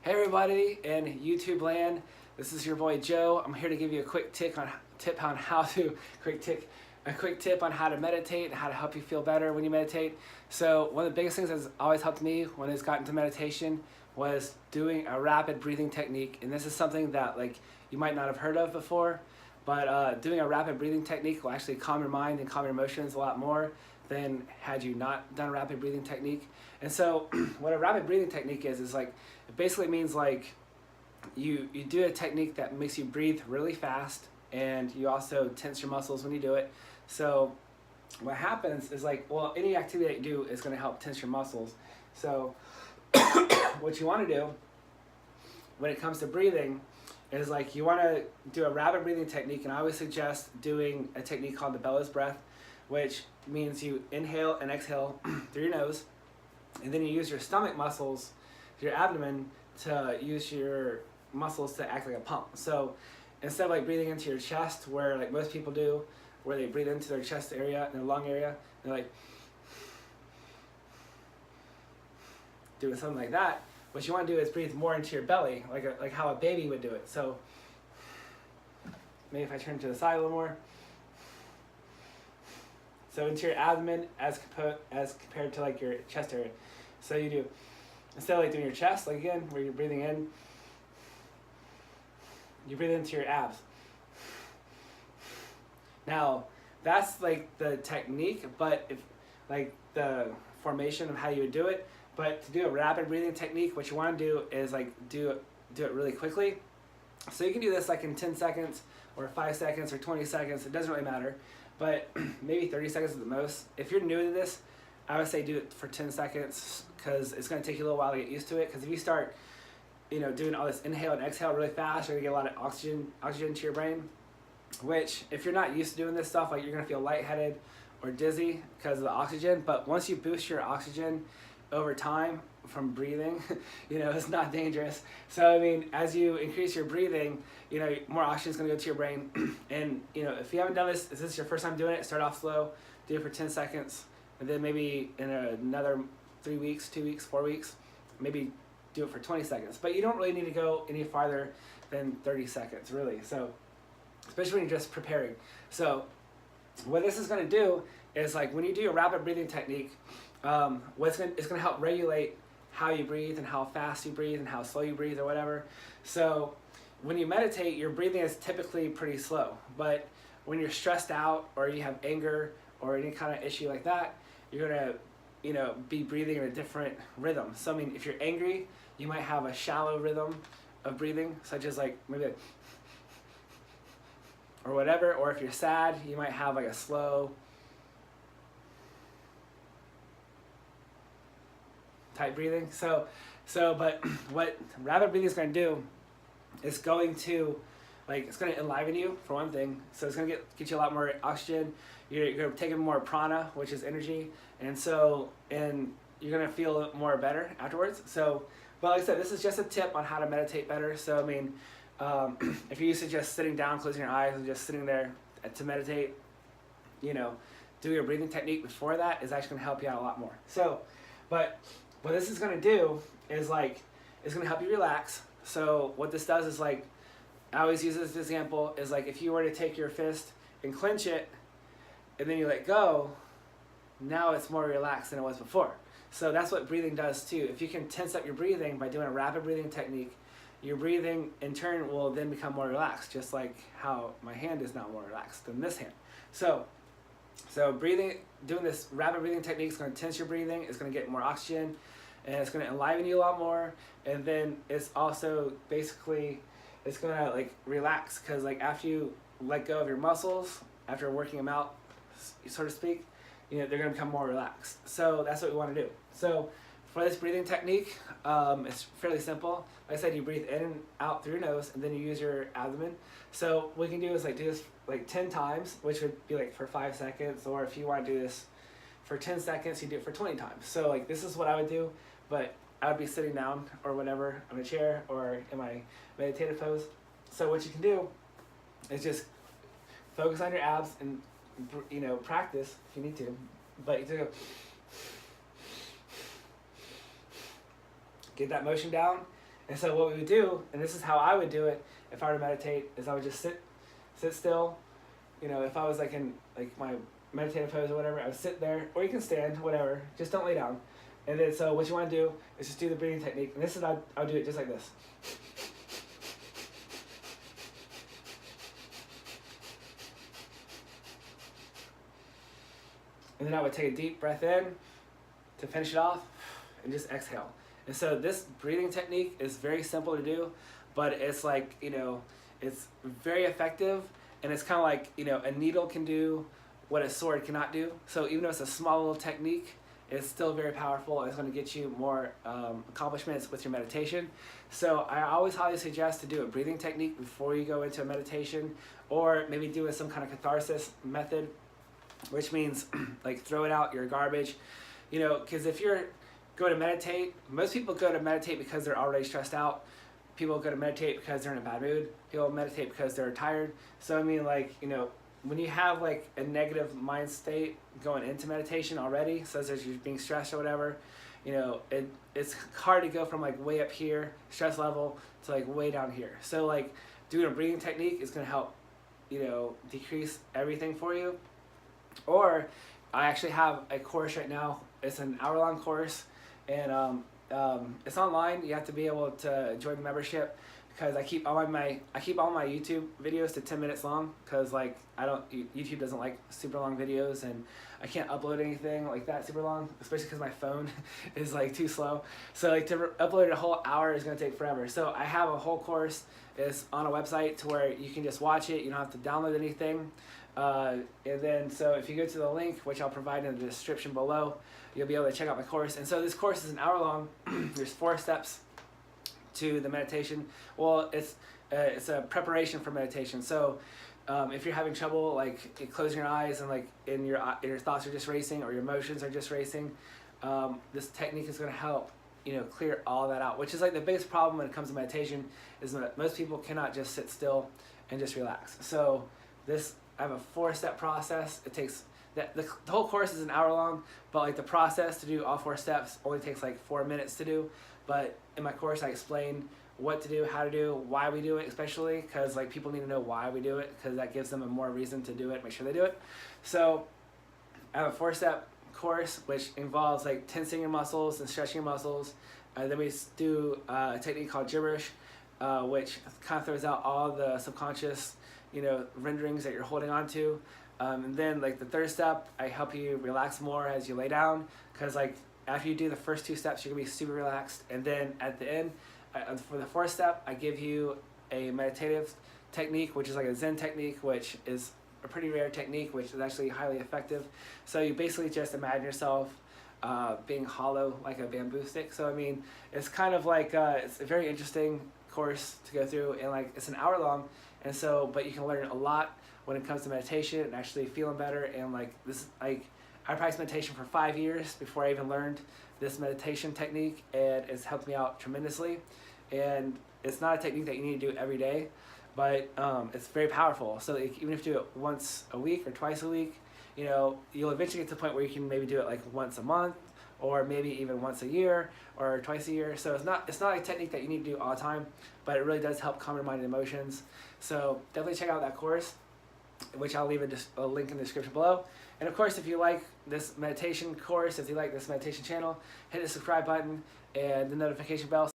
Hey everybody in YouTube land, this is your boy Joe. I'm here to give you a quick tip on how to meditate and how to help you feel better when you meditate. So one of the biggest things that's always helped me when it's gotten to meditation was doing a rapid breathing technique, and this is something that you might not have heard of before, but doing a rapid breathing technique will actually calm your mind and calm your emotions a lot more than had you not done a rapid breathing technique. And so what a rapid breathing technique is it basically means you do a technique that makes you breathe really fast, and you also tense your muscles when you do it. So what happens is any activity that you do is going to help tense your muscles. So what you want to do when it comes to breathing is you want to do a rapid breathing technique, and I always suggest doing a technique called the bellows breath, which means you inhale and exhale through your nose, and then you use your stomach muscles, your abdomen, to use your muscles to act like a pump. So instead of breathing into your chest, where most people do, where they breathe into their chest area and their lung area, they're doing something like that. What you want to do is breathe more into your belly, like how a baby would do it. So maybe if I turn to the side a little more. So into your abdomen as compared to your chest area. So you do, instead of doing your chest, again, where you're breathing in, you breathe into your abs. Now, that's the technique, but if the formation of how you would do it. But to do a rapid breathing technique, what you want to do is do it really quickly. So you can do this in 10 seconds or 5 seconds or 20 seconds. It doesn't really matter, but maybe 30 seconds at the most. If you're new to this, I would say do it for 10 seconds because it's going to take you a little while to get used to it. Because if you start, doing all this inhale and exhale really fast, you're going to get a lot of oxygen to your brain. Which, if you're not used to doing this stuff, you're going to feel lightheaded or dizzy because of the oxygen. But once you boost your oxygen over time from breathing, it's not dangerous. So as you increase your breathing, more oxygen is going to go to your brain. And if you haven't done this, if this is your first time doing it, start off slow, do it for 10 seconds, and then maybe in another 3 weeks, 2 weeks, 4 weeks, maybe do it for 20 seconds. But you don't really need to go any farther than 30 seconds, really. So especially when you're just preparing. So what this is going to do is when you do your rapid breathing technique, it's going to help regulate how you breathe and how fast you breathe and how slow you breathe or whatever. So when you meditate, your breathing is typically pretty slow. But when you're stressed out or you have anger or any kind of issue like that, you're going to be breathing in a different rhythm. So if you're angry, you might have a shallow rhythm of breathing, such as maybe or whatever. Or if you're sad, you might have a slow type breathing. But what rapid breathing is going to do is going to it's going to enliven you for one thing. So it's going to get you a lot more oxygen. You're going to take in more prana, which is energy, and you're going to feel more better afterwards. So, but like I said, this is just a tip on how to meditate better. So if you're used to just sitting down, closing your eyes, and just sitting there to meditate, do your breathing technique before that is actually going to help you out a lot more. So, but what this is going to do is it's going to help you relax. So what this does is I always use this example is if you were to take your fist and clench it, and then you let go, now it's more relaxed than it was before. So that's what breathing does too. If you can tense up your breathing by doing a rapid breathing technique, your breathing in turn will then become more relaxed, just like how my hand is now more relaxed than this hand. So doing this rapid breathing technique is going to tense your breathing, it's going to get more oxygen, and it's going to enliven you a lot more. And then it's also basically, it's going to relax, because after you let go of your muscles, after working them out, so to speak, they're going to become more relaxed. So that's what we want to do. So for this breathing technique, it's fairly simple. Like I said, you breathe in and out through your nose, and then you use your abdomen. So what you can do is do this 10 times, which would be for 5 seconds, or if you want to do this for 10 seconds, you do it for 20 times. So this is what I would do, but I would be sitting down or whatever on a chair or in my meditative pose. So what you can do is just focus on your abs and practice if you need to, but you do get that motion down, And so what we would do, and this is how I would do it if I were to meditate, is I would just sit still. You know, if I was like in like my meditative pose or whatever, I would sit there, or you can stand, whatever. Just don't lay down. And then so what you want to do is just do the breathing technique. And this is how I'll do it just like this. And then I would take a deep breath in to finish it off and just exhale. And so this breathing technique is very simple to do, but it's like, you know, it's very effective, and it's kind of like, you know, a needle can do what a sword cannot do. So even though it's a small little technique, it's still very powerful, and it's going to get you more accomplishments with your meditation. So I always highly suggest to do a breathing technique before you go into a meditation, or maybe do some kind of catharsis method, which means like throwing out your garbage, you know, because if you're go to meditate, most people go to meditate because they're already stressed out. People go to meditate because they're in a bad mood. People meditate because they're tired. So I mean, like, you know, when you have like a negative mind state going into meditation already, such as you're being stressed or whatever, you know, it's hard to go from like way up here, stress level, to like way down here. So like doing a breathing technique is going to help, you know, decrease everything for you. Or I actually have a course right now. It's an hour-long course, and it's online. You have to be able to join the membership, because I keep all my YouTube videos to 10 minutes long, because like YouTube doesn't like super long videos, and I can't upload anything like that super long, especially because my phone is like too slow. So like to upload a whole hour is going to take forever. So I have a whole course. It's on a website to where you can just watch it. You don't have to download anything. And then so if you go to the link, which I'll provide in the description below, you'll be able to check out my course. And so this course is an hour long. There's 4 steps to the meditation. Well, it's a preparation for meditation. So if you're having trouble, like closing your eyes and like your thoughts are just racing, or your emotions are just racing, this technique is going to help, you know, clear all that out, which is like the biggest problem when it comes to meditation, is that most people cannot just sit still and just relax. So I have a 4-step process. It takes the whole course is an hour long, but like the process to do all 4 steps only takes like 4 minutes to do. But in my course, I explain what to do, how to do, why we do it, especially because like people need to know why we do it, because that gives them a more reason to do it, make sure they do it. So I have a 4-step course which involves like tensing your muscles and stretching your muscles. Then we do a technique called gibberish, which kind of throws out all the subconscious, you know, renderings that you're holding on to. And then like the 3rd step, I help you relax more as you lay down, because like after you do the first 2 steps, you're gonna be super relaxed. And then at the end, for the 4th step, I give you a meditative technique, which is like a Zen technique, which is a pretty rare technique, which is actually highly effective. So you basically just imagine yourself being hollow like a bamboo stick. So I mean, it's kind of like it's a very interesting course to go through, and like it's an hour long, and so but you can learn a lot when it comes to meditation and actually feeling better. And like this, like I practiced meditation for 5 years before I even learned this meditation technique, and it's helped me out tremendously. And it's not a technique that you need to do every day, but it's very powerful. So like, even if you do it once a week or twice a week, you know, you'll eventually get to the point where you can maybe do it like once a month, or maybe even once a year or twice a year. So it's not a technique that you need to do all the time, but it really does help calm your mind and emotions. So definitely check out that course, which I'll leave a link in the description below. And of course, if you like this meditation course, if you like this meditation channel, hit the subscribe button and the notification bell.